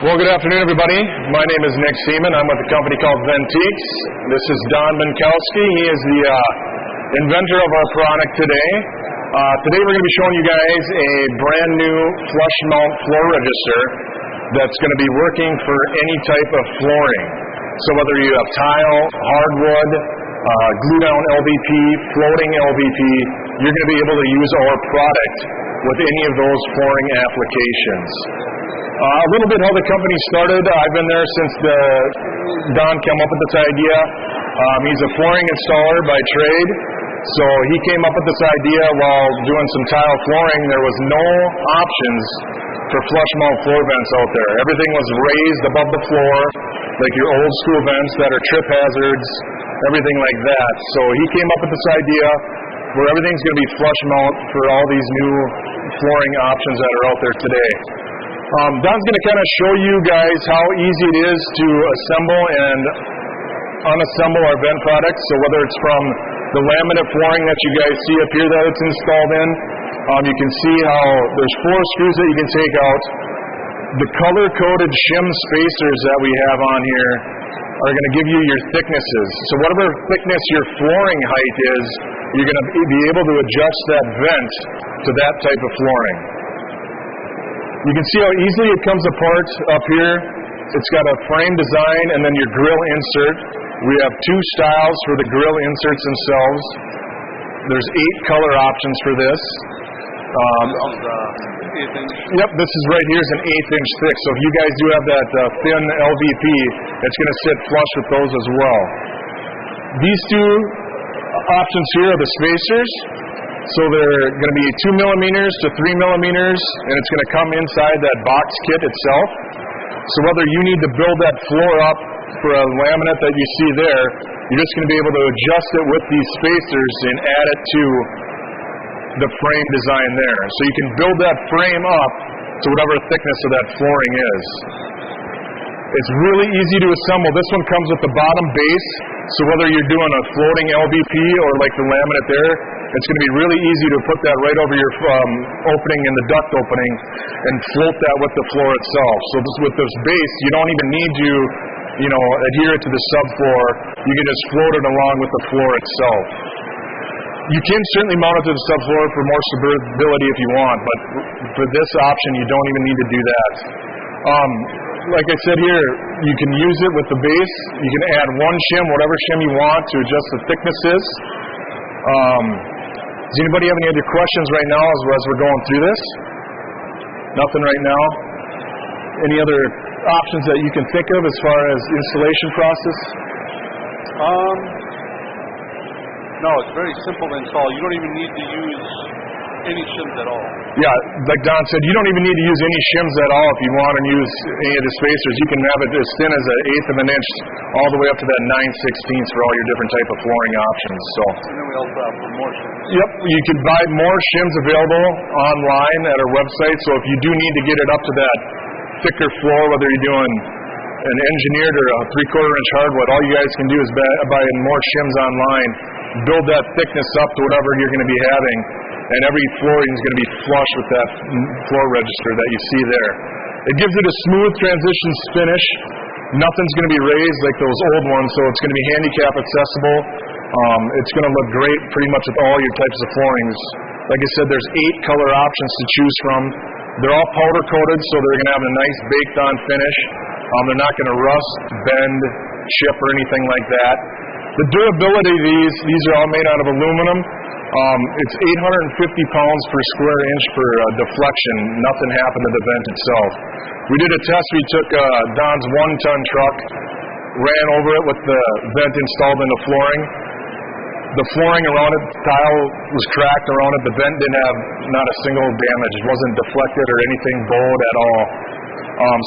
Well, good afternoon, everybody. My name is Nick Seaman. I'm with a company called Ventiques. This is Don Minkowski. He is the inventor of our product today. Today we're going to be showing you guys a brand new flush mount floor register that's going to be working for any type of flooring. So whether you have tile, hardwood, glue down LVP, floating LVP, you're going to be able to use our product with any of those flooring applications. A little bit how the company started. I've been there since Don came up with this idea. He's a flooring installer by trade. So he came up with this idea while doing some tile flooring. There was no options for flush mount floor vents out there. Everything was raised above the floor, like your old school vents that are trip hazards, everything like that. So he came up with this idea where everything's going to be flush mount for all these new flooring options that are out there today. Don's going to kind of show you guys how easy it is to assemble and unassemble our vent products. So whether it's from the laminate flooring that you guys see up here that it's installed in, you can see how there's 4 screws that you can take out. The color-coded shim spacers that we have on here are going to give you your thicknesses. So whatever thickness your flooring height is, you're going to be able to adjust that vent to that type of flooring. You can see how easily it comes apart up here. It's got a frame design and then your grill insert. We have 2 styles for the grill inserts themselves. There's 8 color options for this. Yep, this is right here is an 1/8" thick. So if you guys do have that thin LVP, it's going to sit flush with those as well. These 2 options here are the spacers. So they're going to be 2 millimeters to 3 millimeters, and it's going to come inside that box kit itself. So whether you need to build that floor up for a laminate that you see there, you're just going to be able to adjust it with these spacers and add it to the frame design there. So you can build that frame up to whatever thickness of that flooring is. It's really easy to assemble. This one comes with the bottom base, so whether you're doing a floating LVP or like the laminate there, it's going to be really easy to put that right over your opening in the duct opening and float that with the floor itself. So with this base, you don't even need to, adhere it to the subfloor. You can just float it along with the floor itself. You can certainly mount it to the subfloor for more stability if you want, but for this option, you don't even need to do that. Like I said here, you can use it with the base. You can add 1 shim, whatever shim you want, to adjust the thicknesses. Does anybody have any other questions right now as we're going through this? Nothing right now? Any other options that you can think of as far as installation process? No, it's very simple to install. You don't even need to use any shims at all. Yeah, like Don said, you don't even need to use any shims at all if you want to use any of the spacers. You can have it as thin as 1/8 of an inch all the way up to that 9/16 for all your different type of flooring options. So. And then we also have more shims. Yep, you can buy more shims available online at our website. So if you do need to get it up to that thicker floor, whether you're doing an engineered or a 3/4 inch hardwood, all you guys can do is buy more shims online, build that thickness up to whatever you're going to be having, and every flooring is going to be flush with that floor register that you see there. It gives it a smooth transition finish. Nothing's going to be raised like those old ones, so it's going to be handicap accessible. It's going to look great pretty much with all your types of floorings. Like I said, there's 8 color options to choose from. They're all powder coated, so they're going to have a nice baked on finish. They're not going to rust, bend, chip, or anything like that. The durability of these are all made out of aluminum. It's 850 pounds per square inch for deflection. Nothing happened to the vent itself. We did a test. We took Don's 1-ton truck, ran over it with the vent installed in the flooring. The flooring around it, tile was cracked around it. The vent didn't have not a single damage. It wasn't deflected or anything bowed at all.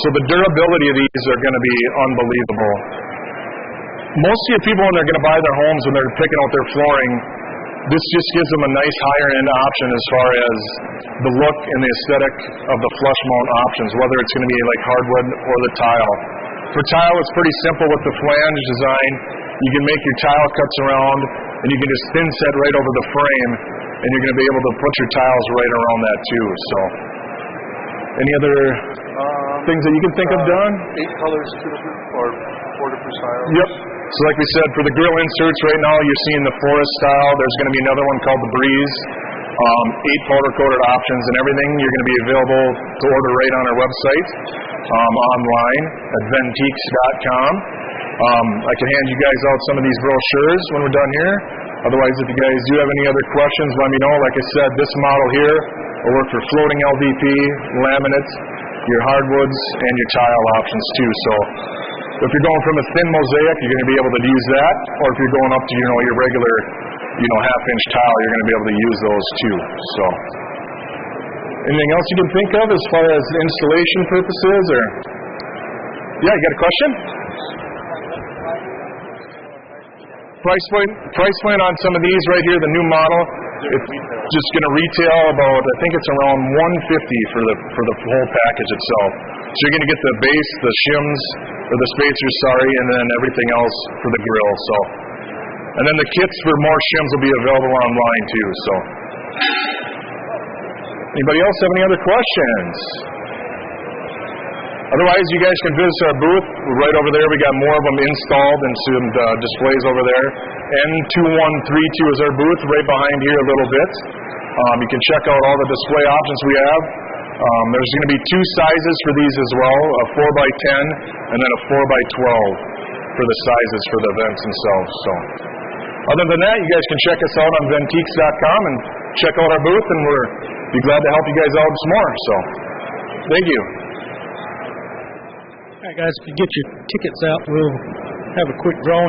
So the durability of these are going to be unbelievable. Most of your people, when they're going to buy their homes, when they're picking out their flooring, this just gives them a nice higher-end option as far as the look and the aesthetic of the flush mount options, whether it's going to be like hardwood or the tile. For tile, it's pretty simple with the flange design. You can make your tile cuts around, and you can just thin set right over the frame, and you're going to be able to put your tiles right around that too. So, any other things that you can think of, Don? 8 colors, 2 different, or 4 different styles. Yep. So like we said, for the grill inserts right now, you're seeing the forest style. There's going to be another one called the Breeze. 8 powder-coated options and everything. You're going to be available to order right on our website, online at Ventiques.com. I can hand you guys out some of these brochures when we're done here. Otherwise, if you guys do have any other questions, let me know. Like I said, this model here will work for floating LVP, laminate, your hardwoods, and your tile options too. So if you're going from a thin mosaic, you're going to be able to use that. Or if you're going up to your regular half-inch tile, you're going to be able to use those too. So anything else you can think of as far as installation purposes? Or yeah, you got a question? Price point on some of these right here, the new model, it's just going to retail about, I think it's around $150 for the whole package itself. So you're going to get the base, the shims, or the spacers, and then everything else for the grill. So, and then the kits for more shims will be available online too. So, anybody else have any other questions? Otherwise, you guys can visit our booth. We're right over there. We got more of them installed and some displays over there. N2132 is our booth right behind here a little bit. You can check out all the display options we have. There's going to be 2 sizes for these as well, a 4x10 and then a 4x12 for the sizes for the vents themselves. So, other than that, you guys can check us out on Ventiques.com and check out our booth, and we'll be glad to help you guys out some more. So, thank you. All right, guys, if you get your tickets out, we'll have a quick drawing.